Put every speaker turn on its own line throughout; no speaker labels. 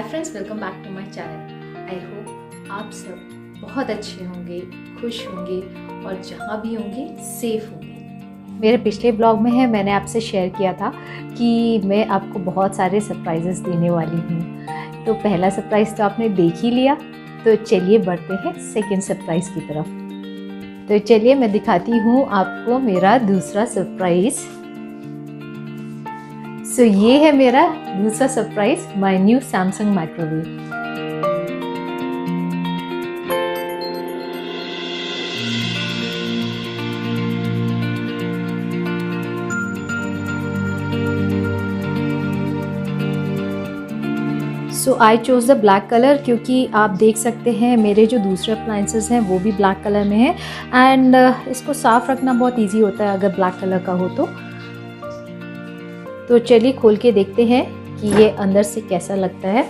Hi friends, welcome back to my channel. I hope आप सब बहुत अच्छे होंगे, खुश होंगे और जहाँ भी होंगे सेफ होंगे। मेरे पिछले ब्लॉग में मैंने आपसे शेयर किया था कि मैं आपको बहुत सारे सरप्राइजेस देने वाली हूँ। तो पहला सरप्राइज़ तो आपने देख ही लिया, तो चलिए बढ़ते हैं सेकंड सरप्राइज़ की तरफ। तो चलिए मैं दिखाती हूँ आपको मेरा दूसरा सरप्राइज़। सो ये है मेरा दूसरा surprise, my new Samsung microwave. So I chose the black colour क्योंकि आप देख सकते हैं मेरे जो दूसरे अप्लायंसेस हैं वो भी ब्लैक कलर में है एंड इसको साफ़ रखना बहुत इजी होता है अगर ब्लैक कलर का हो तो चलिए खोल के देखते हैं कि ये अंदर से कैसा लगता है।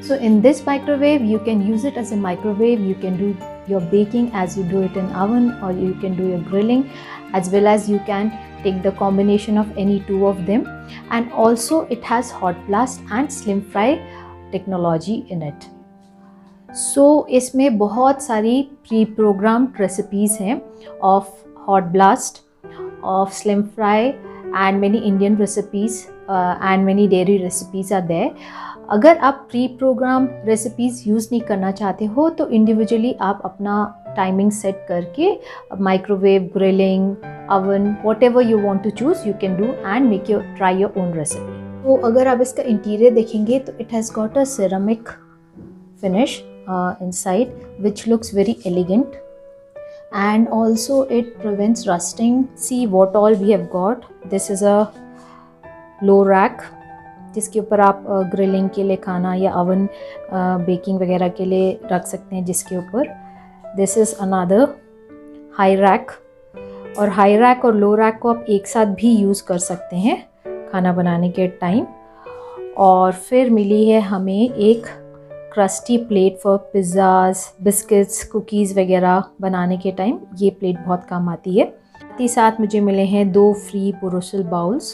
So in this microwave you can use it as a microwave. You can do your baking as you do it in oven, or you can do your grilling, as well as you can take the combination of any two of them. And also it has hot blast and slim fry technology in it. सो इसमें बहुत सारी pre programmed recipes हैं of hot blast, of slim fry and many Indian recipes and many dairy recipes are there. अगर आप pre programme recipes use नहीं करना चाहते हो तो इंडिविजुअली आप अपना टाइमिंग सेट करके microwave, grilling, oven, whatever you want to choose you can do and make your try your own recipe. तो अगर आप इसका इंटीरियर देखेंगे तो it has got a ceramic finish inside, which looks very elegant, and also it prevents rusting. See what all we have got. This is a low rack जिसके ऊपर आप grilling के लिए खाना या ओवन बेकिंग वगैरह के लिए रख सकते हैं जिसके ऊपर। This is another high rack, और हाई रैक और लो रैक को आप एक साथ भी यूज़ कर सकते हैं खाना बनाने के टाइम। और फिर मिली है हमें एक crusty plate for pizzas, biscuits, cookies वगैरह बनाने के टाइम ये प्लेट बहुत काम आती है। साथ ही साथ मुझे मिले हैं 2 free Borosil bowls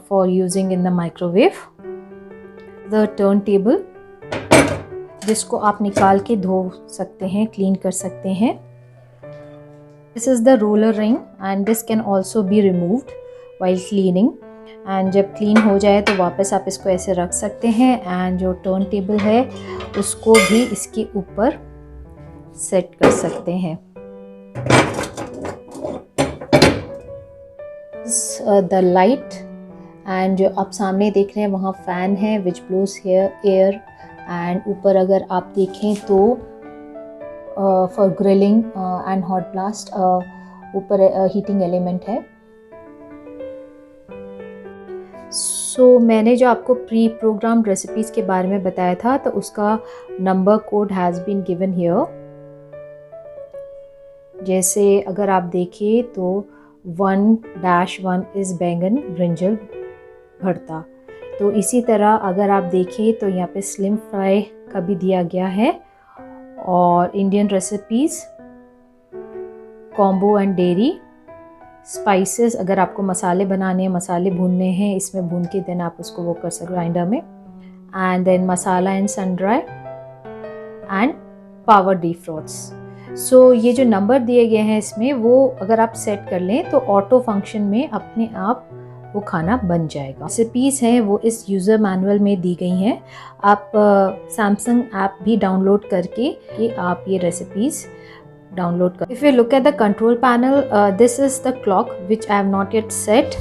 for using in the microwave. The turntable जिसको आप निकाल के धो सकते हैं, क्लीन कर सकते हैं। This is the roller ring and this can also be removed while cleaning, and जब क्लीन हो जाए तो वापस आप इसको ऐसे रख सकते हैं। एंड जो टर्न टेबल है उसको भी इसके ऊपर सेट कर सकते हैं। द लाइट, एंड जो आप सामने देख रहे हैं वहाँ फ़ैन है विच ब्लोज एयर, एंड ऊपर अगर आप देखें तो for grilling and hot blast ऊपर हीटिंग एलिमेंट है। सो मैंने जो आपको प्री प्रोग्राम्ड रेसिपीज़ के बारे में बताया था तो उसका number code has been given here. जैसे अगर आप देखें तो 1-1 इज़ बैंगन ब्रिंजल भरता। तो इसी तरह अगर आप देखें तो यहाँ पे स्लिम फ्राई का भी दिया गया है, और Indian recipes, combo and dairy, spices अगर आपको मसाले बनाने हैं, मसाले भूनने हैं इसमें भून के देन आप उसको वो कर सकते ग्राइंडर में, and then masala and sun dry and power defrost. So ये जो नंबर दिए गए हैं इसमें वो अगर आप सेट कर लें तो ऑटो फंक्शन में अपने आप वो खाना बन जाएगा। रेसिपीज़ हैं वो इस यूज़र मैनुअल में दी गई हैं। आप सैमसंग ऐप भी डाउनलोड करके कि आप ये recipes download. If you look at the control panel, this is the clock which I have not yet set.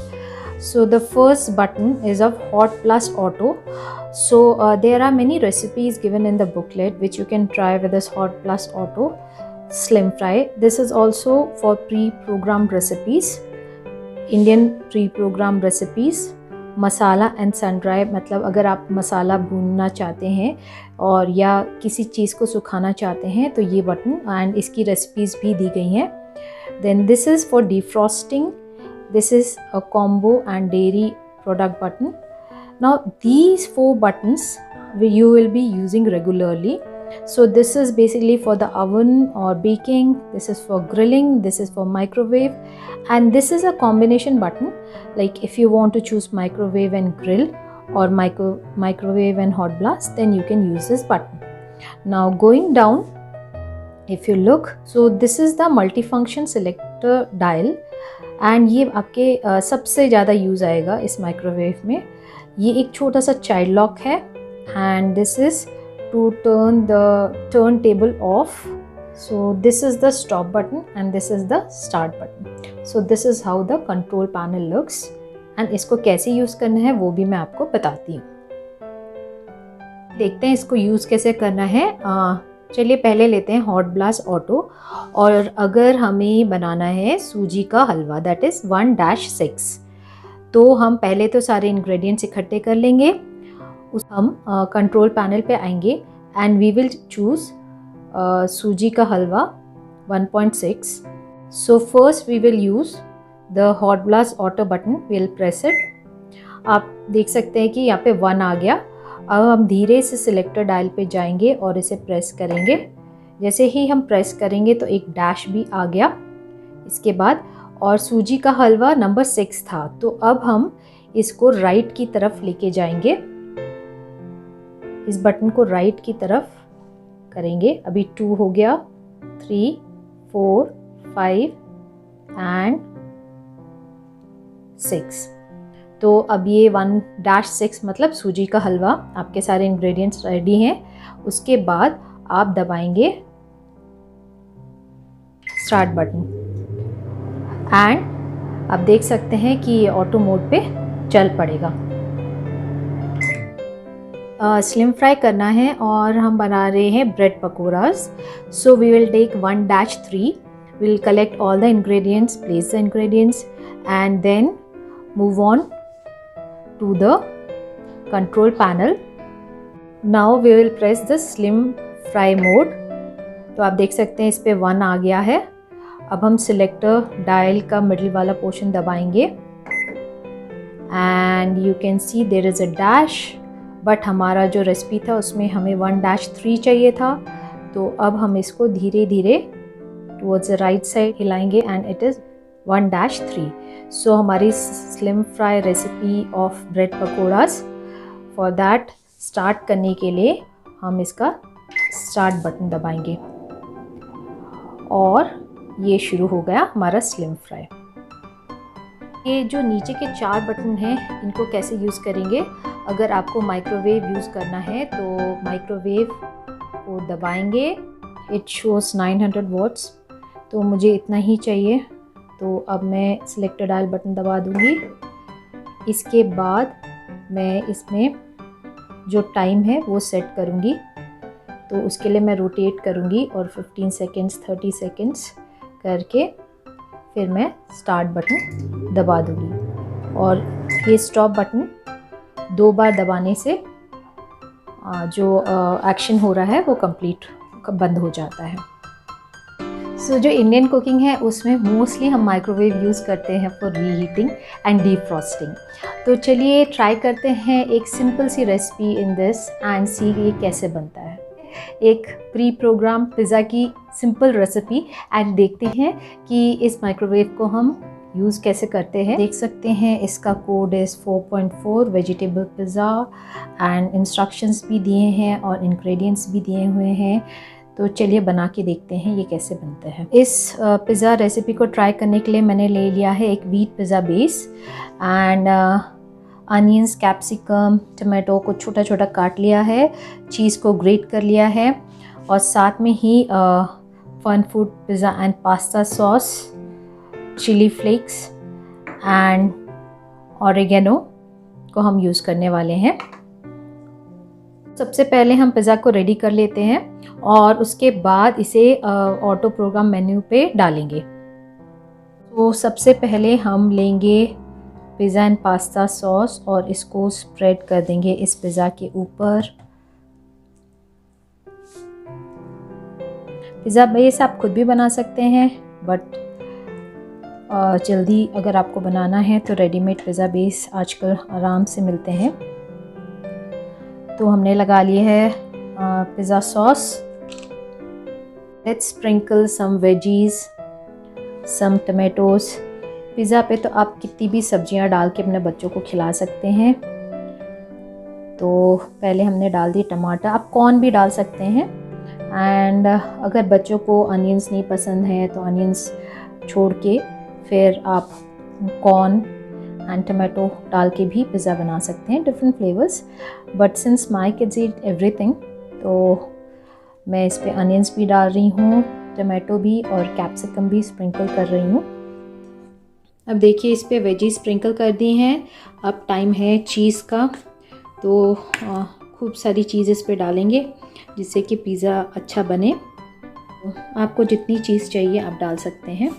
So the first button is of hot plus auto. So there are many recipes given in the booklet which you can try with this hot plus auto slim fry. This is also for pre-programmed recipes, Indian pre-programmed recipes, masala and sun dry, मतलब अगर आप मसाला भूनना चाहते हैं और या किसी चीज़ को सुखाना चाहते हैं तो ये बटन, एंड इसकी रेसिपीज़ भी दी गई हैं। Then this is for defrosting, this is a combo and dairy product button. Now these 4 buttons you will be using regularly So this is basically for the oven or baking, this is for grilling, this is for microwave, and this is a combination button. Like if you want to choose microwave and grill or microwave and hot blast, then you can use this button. Now going down, if you look, so this is the multifunction selector dial, and ये आपके सबसे ज़्यादा use आएगा इस microwave में. ये एक छोटा सा चाइल्ड लॉक है, and this is to turn the turntable off. So this is the stop button and this is the start button. So this is how the control panel looks, and इसको कैसे use करना है वो भी मैं आपको बताती हूँ. देखते हैं इसको यूज़ कैसे करना है. चलिए पहले लेते हैं हॉट ब्लास्ट ऑटो. और अगर हमें बनाना है सूजी का हलवा, दैट इज़ 1-6, तो हम पहले तो सारे इंग्रेडिएंट्स इकट्ठे कर लेंगे. हम कंट्रोल पैनल पे आएंगे एंड वी विल चूज़ सूजी का हलवा 1.6. So first we will use the hot blast auto button. Will press it. आप देख सकते हैं कि यहाँ पे 1 आ गया. अब हम धीरे से सिलेक्टर डायल पे जाएंगे और इसे प्रेस करेंगे. जैसे ही हम प्रेस करेंगे तो एक डैश भी आ गया इसके बाद. और सूजी का हलवा नंबर 6 था, तो अब हम इसको राइट की तरफ लेके जाएंगे. इस बटन को राइट की तरफ करेंगे. अभी 2 हो गया, 3, 4, 5 एंड 6. तो अब ये 1-6 मतलब सूजी का हलवा. आपके सारे इंग्रेडिएंट्स रेडी हैं. उसके बाद आप दबाएंगे स्टार्ट बटन एंड आप देख सकते हैं कि ये ऑटो मोड पे चल पड़ेगा. स्लिम फ्राई करना है और हम बना रहे हैं bread pakoras. So we will take 1-3. We will collect all the ingredients, place the ingredients and then move on to the control panel. Now we will press the slim fry mode. तो आप देख सकते हैं इस पे 1 आ गया है. अब हम सिलेक्टर डायल का मिडिल वाला पोर्शन दबाएंगे and you can see there is a dash. But हमारा जो रेसिपी था उसमें हमें 1-3 चाहिए था, तो अब हम इसको धीरे धीरे टुवर्ड्स द राइट साइड हिलाएंगे एंड इट इज़ 1-3. सो हमारी slim fry recipe of bread pakodas. For that start करने के लिए हम इसका स्टार्ट बटन दबाएंगे और ये शुरू हो गया हमारा स्लिम फ्राई. ये जो नीचे के 4 बटन हैं इनको कैसे यूज़ करेंगे. अगर आपको माइक्रोवेव यूज़ करना है तो माइक्रोवेव को दबाएंगे. इट शोज़ 900 वॉट्स, तो मुझे इतना ही चाहिए, तो अब मैं सिलेक्टर डायल बटन दबा दूंगी. इसके बाद मैं इसमें जो टाइम है वो सेट करूंगी. तो उसके लिए मैं रोटेट करूंगी और 15 सेकेंड्स 30 सेकेंड्स करके फिर मैं स्टार्ट बटन दबा दूंगी. और ये स्टॉप बटन 2 बार दबाने से जो एक्शन हो रहा है वो कंप्लीट बंद हो जाता है. सो जो इंडियन कुकिंग है उसमें मोस्टली हम माइक्रोवेव यूज़ करते हैं फॉर रीहीटिंग एंड डीफ्रॉस्टिंग. तो चलिए ट्राई करते हैं एक सिंपल सी recipe in this and see ये कैसे बनता है. एक प्री प्रोग्राम पिज़्ज़ा की सिंपल रेसिपी एंड देखते हैं कि इस माइक्रोवेव को हम यूज़ कैसे करते हैं. देख सकते हैं इसका code is 4.4 vegetable pizza and instructions भी दिए हैं और इंग्रेडिएंट्स भी दिए हुए हैं. तो चलिए बना के देखते हैं ये कैसे बनता है. इस पिज़्ज़ा रेसिपी को ट्राई करने के लिए मैंने ले लिया है एक wheat pizza base and onions, capsicum, tomato को छोटा छोटा काट लिया है, चीज़ को ग्रेट कर लिया है और साथ में ही fun food pizza and pasta sauce, chilli flakes and oregano को हम यूज़ करने वाले हैं. सबसे पहले हम पिज़्ज़ा को रेडी कर लेते हैं और उसके बाद इसे ऑटो प्रोग्राम मेन्यू पे डालेंगे. तो सबसे पहले हम लेंगे पिज़्ज़ा एंड पास्ता सॉस और इसको स्प्रेड कर देंगे इस पिज़्ज़ा के ऊपर. पिज़्ज़ा बेस आप खुद भी बना सकते हैं, बट जल्दी अगर आपको बनाना है तो रेडीमेड पिज़्ज़ा बेस आजकल आराम से मिलते हैं. तो हमने लगा लिए है pizza sauce. Let's sprinkle some veggies, some tomatoes. Pizza पे तो आप कितनी भी सब्जियां डाल के अपने बच्चों को खिला सकते हैं। तो पहले हमने डाल दी टमाटर, आप कॉर्न भी डाल सकते हैं। एंड अगर बच्चों को अनियंस नहीं पसंद है तो अनियंस छोड़ के फिर आप कॉर्न एंड टमाटो डाल के भी पिज़्ज़ा बना सकते हैं, different flavours. But since my kids eat everything, तो मैं इस पे अनियंस भी डाल रही हूँ, टमाटो भी और कैप्सिकम भी स्प्रिंकल कर रही हूँ। अब देखिए इस पे वेजी स्प्रिंकल कर दी हैं। अब टाइम है चीज़ का, तो खूब सारी चीज़ इस पे डालेंगे जिससे कि पिज़्ज़ा अच्छा बने। आपको जितनी चीज़ चाहिए आप डाल सकते हैं।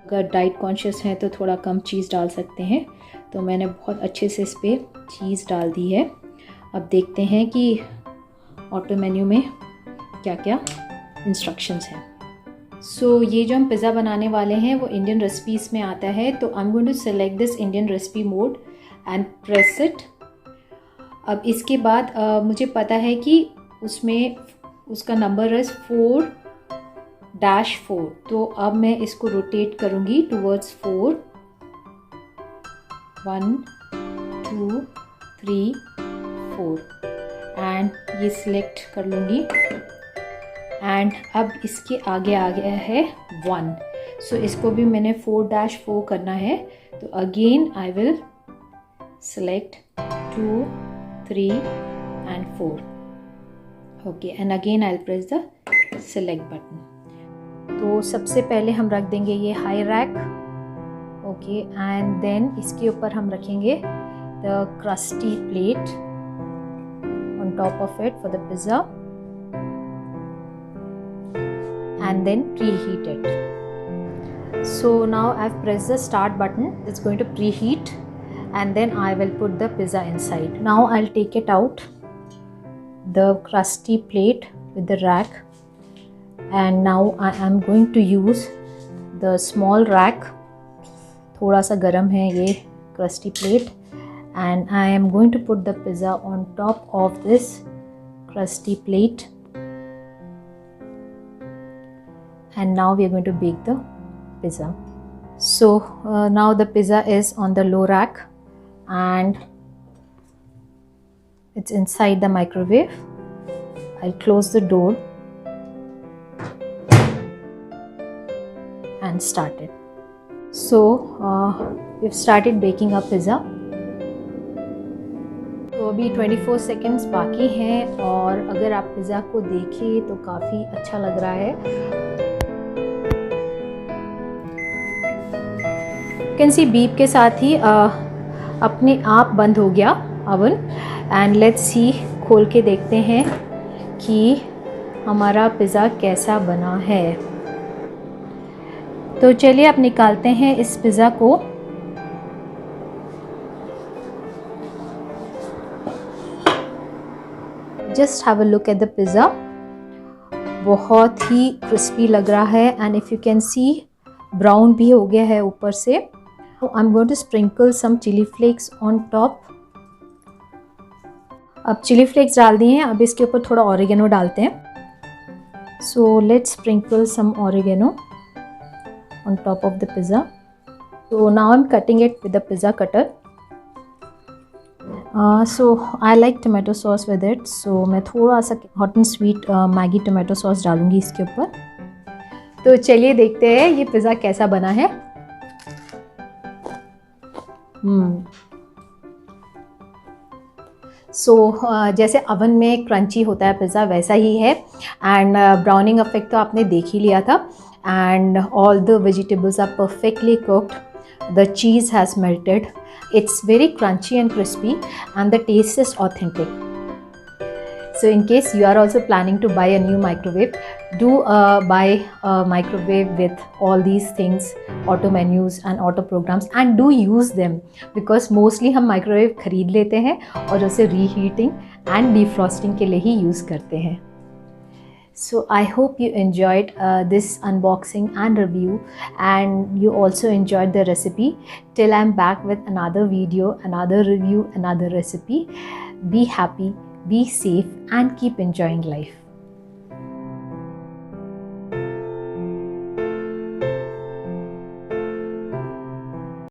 अगर डाइट कॉन्शियस हैं तो थोड़ा कम चीज़ डाल सकते हैं। तो मैंने बहुत अच्छे से इस पे चीज़ डाल दी है। अब देखते हैं कि ऑटो मेन्यू में क्या क्या इंस्ट्रक्शंस हैं। सो ये जो हम पिज़्ज़ा बनाने वाले हैं वो इंडियन रेसिपीज़ में आता है। तो I am going to select this Indian recipe mode and press it. अब इसके बाद मुझे पता है कि उसमें उसका नंबर है 4-4। तो अब मैं इसको रोटेट करूँगी टूवर्ड्स 4, 1, 2, 3, 4 एंड ये सिलेक्ट कर लूँगी। एंड अब इसके आगे आ गया है 1। सो इसको भी मैंने 4-4 करना है। तो again I will select 2, 3 and 4। Okay, and again I will press the select button. तो सबसे पहले हम रख देंगे ये high rack. Okay, and then इसके ऊपर हम रखेंगे the crusty plate on top of it for the pizza, and then preheat it. So now I've pressed the start button. It's going to preheat and then I will put the pizza inside. Now I'll take it out, the crusty plate with the rack, and now I am going to use the small rack. थोड़ा सा गर्म है ये crusty plate, and I am going to put the pizza on top of this crusty plate, and now we are going to bake the pizza. So now the pizza is on the low rack and it's inside the microwave. I'll close the door and start it. So we've started baking our pizza. तो अभी 24 seconds बाकी हैं और अगर आप pizza को देखें तो काफ़ी अच्छा लग रहा है। यू कैन सी बीप के साथ ही अपने आप बंद हो गया अवन। एंड लेट्स सी, खोल के देखते हैं कि हमारा पिज़्ज़ा कैसा बना है। तो चलिए अब निकालते हैं इस पिज़्ज़ा को। Just have a look at the pizza, बहुत ही क्रिस्पी लग रहा है and if you can see brown भी हो गया है ऊपर से। I am going to sprinkle some chilli flakes on top. अब चिली फ्लेक्स डाल दिए हैं, अब इसके ऊपर थोड़ा ऑरिगेनो डालते हैं। So let's sprinkle some oregano on top of the pizza. So now I'm cutting it with the pizza cutter. So I like tomato sauce with it, so मैं थोड़ा सा hot and sweet Maggi tomato sauce डालूंगी इसके ऊपर। तो चलिए देखते हैं ये पिज़्ज़ा कैसा बना है। जैसे अवन में क्रंची होता है पिज़्ज़ा वैसा ही है एंड ब्राउनिंग इफेक्ट तो आपने देख ही लिया था। And all the vegetables are perfectly cooked. The cheese has melted. It's very crunchy and crispy and the taste is authentic. So in case you are also planning to buy a new microwave, do buy a microwave with all these things, auto menus and auto programs, and do use them because mostly हम microwave खरीद लेते हैं और उसे reheating and defrosting के लिए ही use करते हैं। So I hope you enjoyed this unboxing and review, and you also enjoyed the recipe. Till I'm back with another video, another review, another recipe. Be happy, be safe, and keep enjoying life.